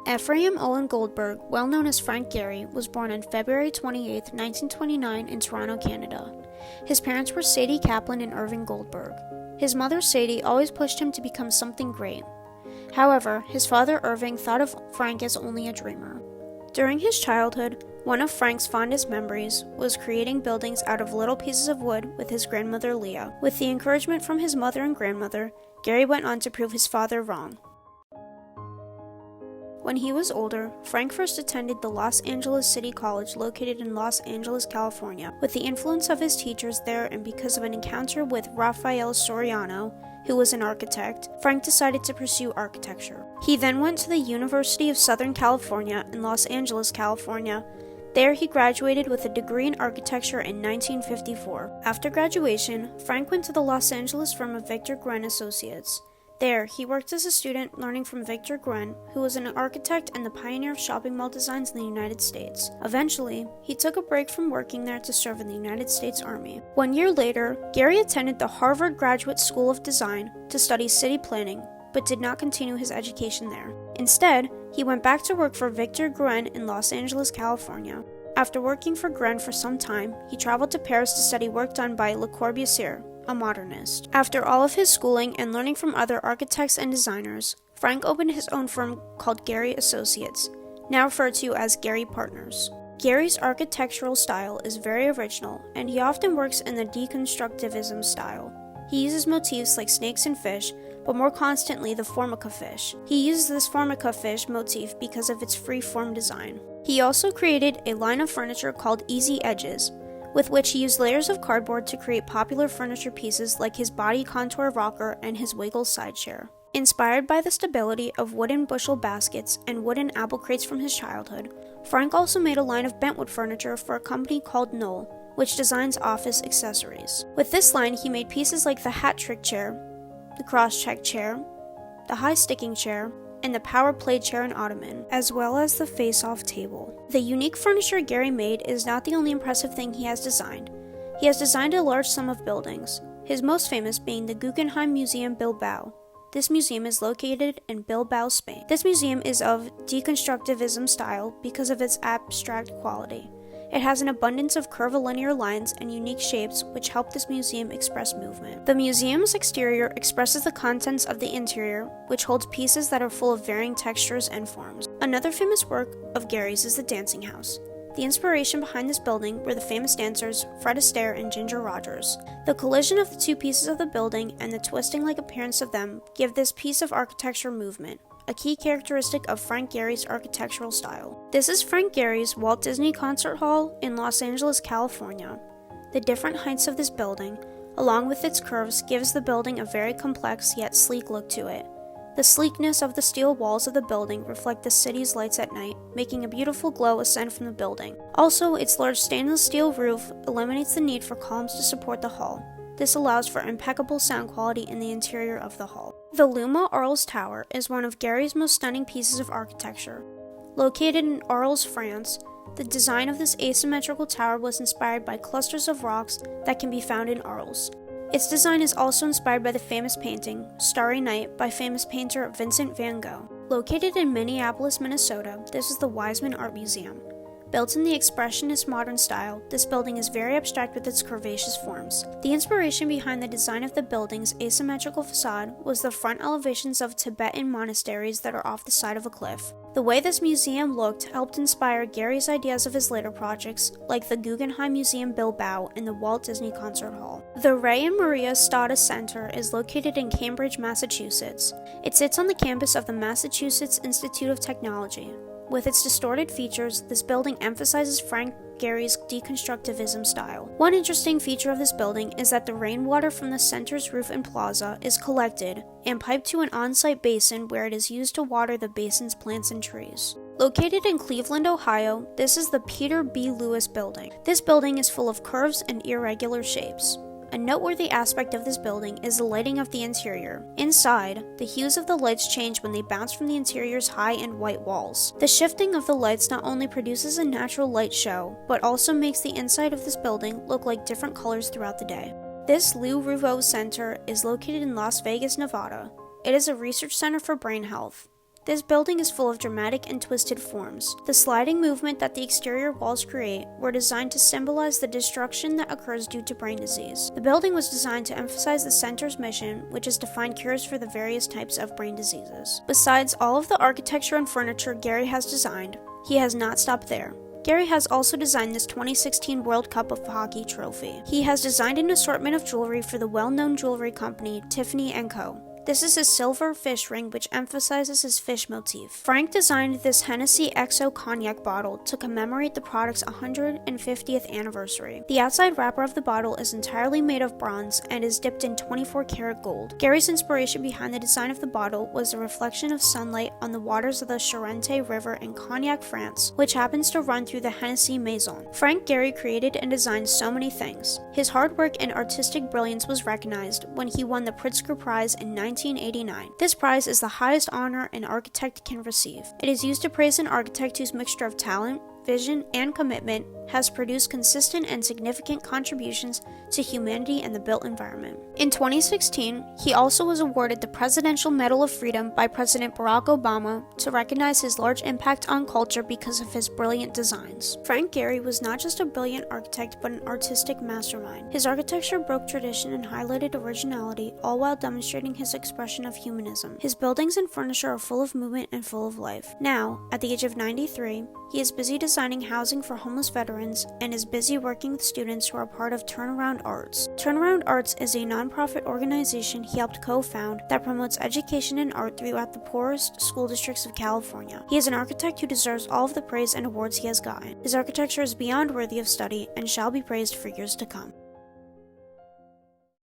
Ephraim Owen Goldberg, well known as Frank Gehry, was born on February 28, 1929 in Toronto, Canada. His parents were Sadie Kaplan and Irving Goldberg. His mother, Sadie, always pushed him to become something great. However, his father, Irving, thought of Frank as only a dreamer. During his childhood, one of Frank's fondest memories was creating buildings out of little pieces of wood with his grandmother, Leah. With the encouragement from his mother and grandmother, Gehry went on to prove his father wrong. When he was older, Frank first attended the Los Angeles City College located in Los Angeles, California. With the influence of his teachers there and because of an encounter with Rafael Soriano, who was an architect, Frank decided to pursue architecture. He then went to the University of Southern California in Los Angeles, California. There he graduated with a degree in architecture in 1954. After graduation, Frank went to the Los Angeles firm of Victor Gwen Associates. There, he worked as a student, learning from Victor Gwen, who was an architect and the pioneer of shopping mall designs in the United States. Eventually, he took a break from working there to serve in the United States Army. 1 year later, Gehry attended the Harvard Graduate School of Design to study city planning, but did not continue his education there. Instead, he went back to work for Victor Gwen in Los Angeles, California. After working for Gwen for some time, he traveled to Paris to study work done by Le Corbusier, a modernist. After all of his schooling and learning from other architects and designers, Frank opened his own firm called Gehry Associates, now referred to as Gehry Partners. Gehry's architectural style is very original, and he often works in the deconstructivism style. He uses motifs like snakes and fish, but more constantly the formica fish. He uses this formica fish motif because of its free-form design. He also created a line of furniture called Easy Edges, with which he used layers of cardboard to create popular furniture pieces like his body contour rocker and his Wiggles side chair. Inspired by the stability of wooden bushel baskets and wooden apple crates from his childhood, Frank also made a line of bentwood furniture for a company called Knoll, which designs office accessories. With this line, he made pieces like the hat trick chair, the cross-check chair, the high sticking chair, and the power play chair and ottoman, as well as the face-off table. The unique furniture Gehry made is not the only impressive thing he has designed. He has designed a large sum of buildings, his most famous being the Guggenheim Museum Bilbao. This museum is located in Bilbao, Spain. This museum is of deconstructivism style because of its abstract quality. It has an abundance of curvilinear lines and unique shapes which help this museum express movement. The museum's exterior expresses the contents of the interior, which holds pieces that are full of varying textures and forms. Another famous work of Gehry's is the Dancing House. The inspiration behind this building were the famous dancers Fred Astaire and Ginger Rogers. The collision of the two pieces of the building and the twisting-like appearance of them give this piece of architecture movement, a key characteristic of Frank Gehry's architectural style. This is Frank Gehry's Walt Disney Concert Hall in Los Angeles, California. The different heights of this building, along with its curves, gives the building a very complex yet sleek look to it. The sleekness of the steel walls of the building reflect the city's lights at night, making a beautiful glow ascend from the building. Also, its large stainless steel roof eliminates the need for columns to support the hall. This allows for impeccable sound quality in the interior of the hall. The Luma Arles Tower is one of Gehry's most stunning pieces of architecture. Located in Arles, France, the design of this asymmetrical tower was inspired by clusters of rocks that can be found in Arles. Its design is also inspired by the famous painting, Starry Night, by famous painter Vincent van Gogh. Located in Minneapolis, Minnesota, this is the Wiseman Art Museum. Built in the expressionist modern style, this building is very abstract with its curvaceous forms. The inspiration behind the design of the building's asymmetrical facade was the front elevations of Tibetan monasteries that are off the side of a cliff. The way this museum looked helped inspire Gehry's ideas of his later projects, like the Guggenheim Museum Bilbao and the Walt Disney Concert Hall. The Ray and Maria Stata Center is located in Cambridge, Massachusetts. It sits on the campus of the Massachusetts Institute of Technology. With its distorted features, this building emphasizes Frank Gehry's deconstructivism style. One interesting feature of this building is that the rainwater from the center's roof and plaza is collected and piped to an on-site basin where it is used to water the basin's plants and trees. Located in Cleveland, Ohio, this is the Peter B. Lewis Building. This building is full of curves and irregular shapes. A noteworthy aspect of this building is the lighting of the interior. Inside, the hues of the lights change when they bounce from the interior's high and white walls. The shifting of the lights not only produces a natural light show, but also makes the inside of this building look like different colors throughout the day. This Lou Rouveau Center is located in Las Vegas, Nevada. It is a research center for brain health. This building is full of dramatic and twisted forms. The sliding movement that the exterior walls create were designed to symbolize the destruction that occurs due to brain disease. The building was designed to emphasize the center's mission, which is to find cures for the various types of brain diseases. Besides all of the architecture and furniture Gehry has designed, he has not stopped there. Gehry has also designed this 2016 World Cup of Hockey trophy. He has designed an assortment of jewelry for the well-known jewelry company Tiffany & Co. This is his silver fish ring, which emphasizes his fish motif. Frank designed this Hennessy XO cognac bottle to commemorate the product's 150th anniversary. The outside wrapper of the bottle is entirely made of bronze and is dipped in 24-karat gold. Gehry's inspiration behind the design of the bottle was the reflection of sunlight on the waters of the Charente River in Cognac, France, which happens to run through the Hennessy Maison. Frank Gehry created and designed so many things. His hard work and artistic brilliance was recognized when he won the Pritzker Prize in 1989. This prize is the highest honor an architect can receive. It is used to praise an architect whose mixture of talent, vision, and commitment has produced consistent and significant contributions to humanity and the built environment. In 2016, he also was awarded the Presidential Medal of Freedom by President Barack Obama to recognize his large impact on culture because of his brilliant designs. Frank Gehry was not just a brilliant architect but an artistic mastermind. His architecture broke tradition and highlighted originality, all while demonstrating his expression of humanism. His buildings and furniture are full of movement and full of life. Now, at the age of 93, he is busy designing housing for homeless veterans and is busy working with students who are part of Turnaround Arts. Turnaround Arts is a nonprofit organization he helped co-found that promotes education and art throughout the poorest school districts of California. He is an architect who deserves all of the praise and awards he has gotten. His architecture is beyond worthy of study and shall be praised for years to come.